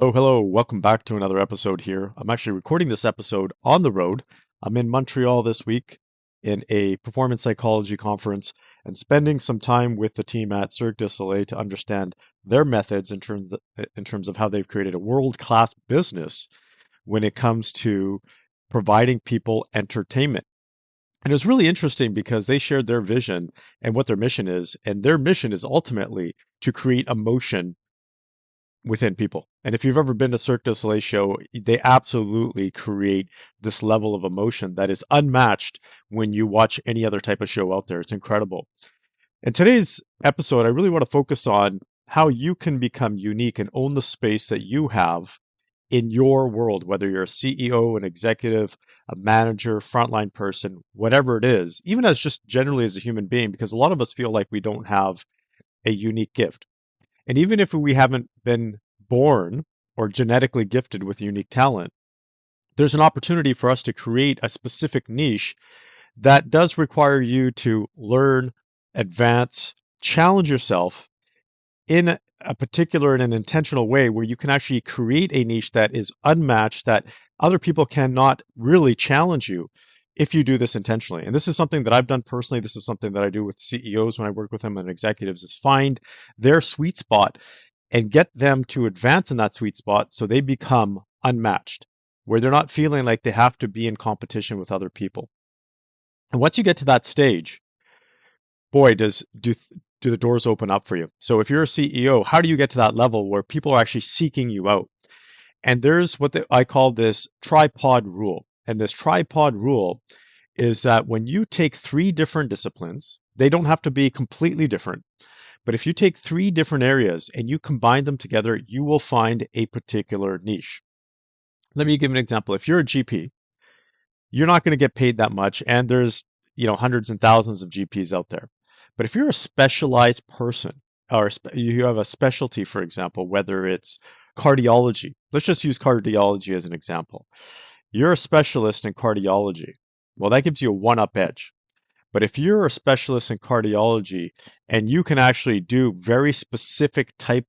Oh, hello. Welcome back to another episode here. I'm actually recording this episode on the road. I'm in Montreal this week in a performance psychology conference and spending some time with the team at Cirque du Soleil to understand their methods in terms of how they've created a world-class business when it comes to providing people entertainment. And it was really interesting because they shared their vision and what their mission is, and their mission is ultimately to create emotion within people. And if you've ever been to Cirque du Soleil show, they absolutely create this level of emotion that is unmatched when you watch any other type of show out there. It's incredible. In today's episode, I really want to focus on how you can become unique and own the space that you have in your world, whether you're a CEO, an executive, a manager, frontline person, whatever it is, even as just generally as a human being, because a lot of us feel like we don't have a unique gift. And even if we haven't been born or genetically gifted with unique talent, there's an opportunity for us to create a specific niche that does require you to learn, advance, challenge yourself in a particular and an intentional way where you can actually create a niche that is unmatched, that other people cannot really challenge you if you do this intentionally. And this is something that I've done personally. This is something that I do with CEOs when I work with them and executives is find their sweet spot and get them to advance in that sweet spot so they become unmatched, where they're not feeling like they have to be in competition with other people. And once you get to that stage, boy, do the doors open up for you. So if you're a CEO, how do you get to that level where people are actually seeking you out? And there's what I call this tripod rule. And this tripod rule is that when you take three different disciplines, they don't have to be completely different. But if you take three different areas and you combine them together, you will find a particular niche. Let me give an example. If you're a GP, you're not going to get paid that much, and there's hundreds and thousands of GPs out there. But if you're a specialized person, or you have a specialty, for example, whether it's cardiology, let's just use cardiology as an example. You're a specialist in cardiology. Well, that gives you a one-up edge. But if you're a specialist in cardiology and you can actually do very specific type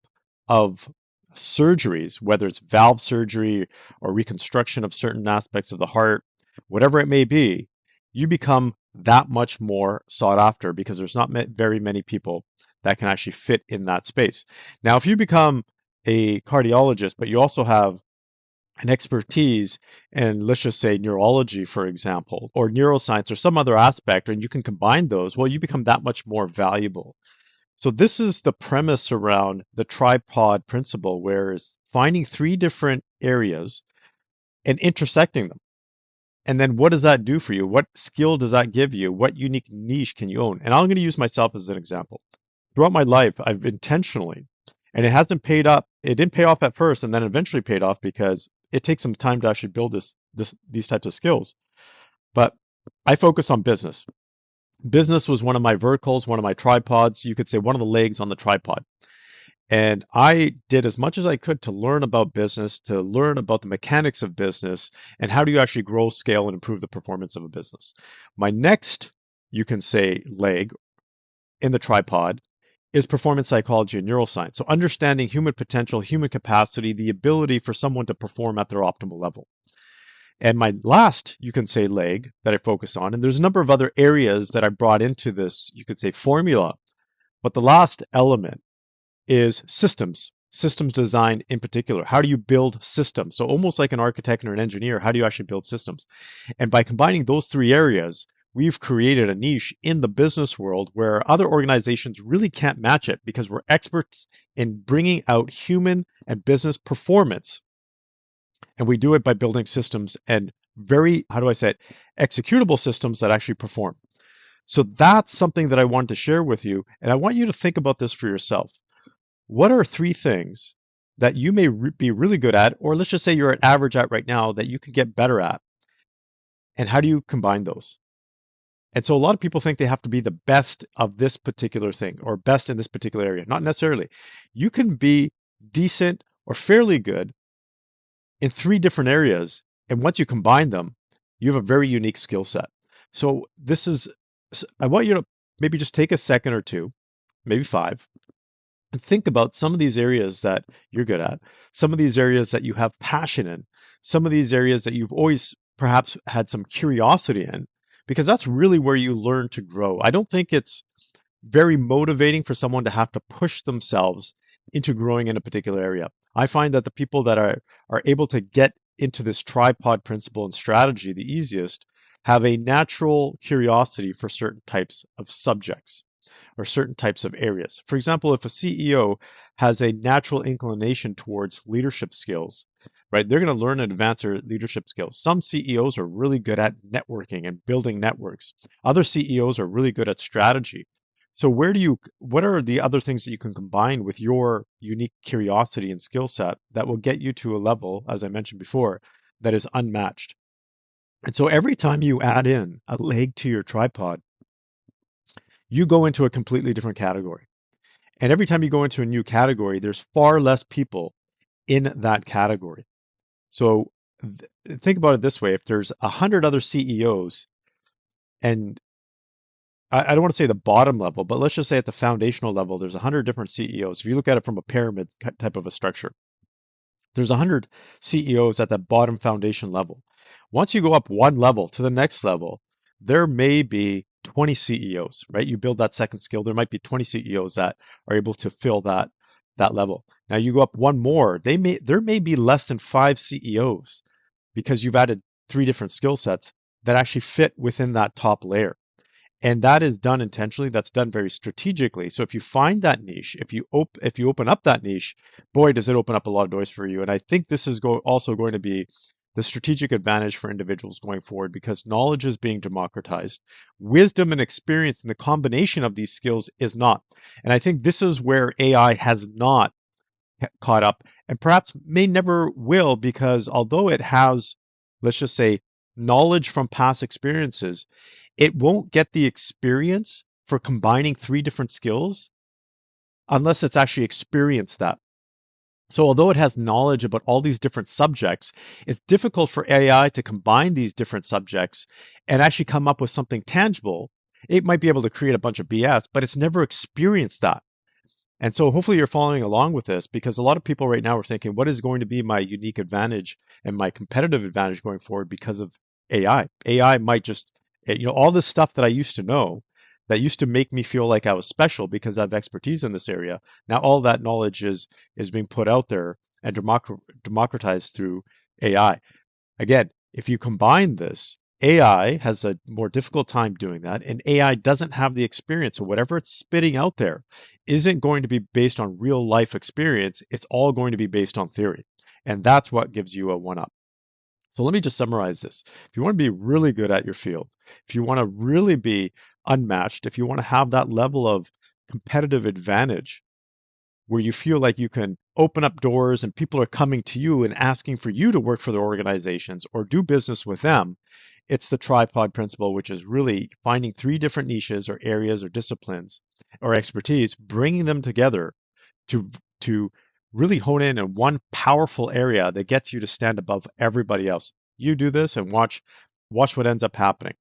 of surgeries, whether it's valve surgery or reconstruction of certain aspects of the heart, whatever it may be, you become that much more sought after because there's not very many people that can actually fit in that space. Now, if you become a cardiologist, but you also have an expertise in, let's just say, neurology, for example, or neuroscience or some other aspect, and you can combine those, well, you become that much more valuable. So this is the premise around the tripod principle, where is finding three different areas and intersecting them. And then what does that do for you? What skill does that give you? What unique niche can you own? And I'm going to use myself as an example. Throughout my life, I've intentionally, and it hasn't paid up. It didn't pay off at first, and then eventually paid off because it takes some time to actually build these types of skills. But I focused on business. Business was one of my verticals, one of my tripods. You could say one of the legs on the tripod. And I did as much as I could to learn about business, to learn about the mechanics of business, and how do you actually grow, scale, and improve the performance of a business. My next, you can say, leg in the tripod is performance psychology and neuroscience. So understanding human potential, human capacity, the ability for someone to perform at their optimal level. And my last, you can say, leg that I focus on, and there's a number of other areas that I brought into this, you could say, formula. But the last element is systems design in particular. How do you build systems? So almost like an architect or an engineer, how do you actually build systems? And by combining those three areas, we've created a niche in the business world where other organizations really can't match it because we're experts in bringing out human and business performance. And we do it by building systems and very, how do I say it, executable systems that actually perform. So that's something that I wanted to share with you. And I want you to think about this for yourself. What are three things that you may be really good at, or let's just say you're at average at right now, that you can get better at? And how do you combine those? And so a lot of people think they have to be the best of this particular thing or best in this particular area. Not necessarily. You can be decent or fairly good in three different areas. And once you combine them, you have a very unique skill set. So I want you to maybe just take a second or two, maybe five, And think about some of these areas that you're good at, some of these areas that you have passion in, some of these areas that you've always perhaps had some curiosity in, because that's really where you learn to grow. I don't think it's very motivating for someone to have to push themselves into growing in a particular area. I find that the people that are able to get into this tripod principle and strategy the easiest have a natural curiosity for certain types of subjects or certain types of areas. For example, if a CEO has a natural inclination towards leadership skills, right, they're going to learn and advance their leadership skills. Some CEOs are really good at networking and building networks. Other CEOs are really good at strategy. So what are the other things that you can combine with your unique curiosity and skill set that will get you to a level, as I mentioned before, that is unmatched? And so every time you add in a leg to your tripod, you go into a completely different category. And every time you go into a new category, there's far less people in that category. So think about it this way. If there's 100 other CEOs, and I don't want to say the bottom level, but let's just say at the foundational level, there's 100 different CEOs. If you look at it from a pyramid type of a structure, there's 100 CEOs at that bottom foundation level. Once you go up one level to the next level, there may be 20 CEOs, right? You build that second skill, there might be 20 CEOs that are able to fill that level. Now you go up one more, there may be less than 5 CEOs because you've added 3 different skill sets that actually fit within that top layer. And that is done intentionally. That's done very strategically. So if you find that niche, if you open up that niche, boy, does it open up a lot of doors for you. And I think this is also going to be the strategic advantage for individuals going forward because knowledge is being democratized. Wisdom and experience and the combination of these skills is not. And I think this is where AI has not caught up and perhaps may never will because although it has, let's just say, knowledge from past experiences, it won't get the experience for combining 3 different skills unless it's actually experienced that. So although it has knowledge about all these different subjects, it's difficult for AI to combine these different subjects and actually come up with something tangible. It might be able to create a bunch of BS, but it's never experienced that. And so hopefully you're following along with this because a lot of people right now are thinking, what is going to be my unique advantage and my competitive advantage going forward because of AI? AI might just, all this stuff that I used to know that used to make me feel like I was special because I have expertise in this area. Now all that knowledge is being put out there and democratized through AI. Again, if you combine this, AI has a more difficult time doing that, and AI doesn't have the experience. So whatever it's spitting out there isn't going to be based on real life experience. It's all going to be based on theory. And that's what gives you a one up. So let me just summarize this. If you want to be really good at your field, if you want to really be unmatched, if you want to have that level of competitive advantage where you feel like you can open up doors and people are coming to you and asking for you to work for their organizations or do business with them, it's the tripod principle, which is really finding 3 different niches or areas or disciplines or expertise, bringing them together to really hone in on one powerful area that gets you to stand above everybody else. You do this and watch what ends up happening.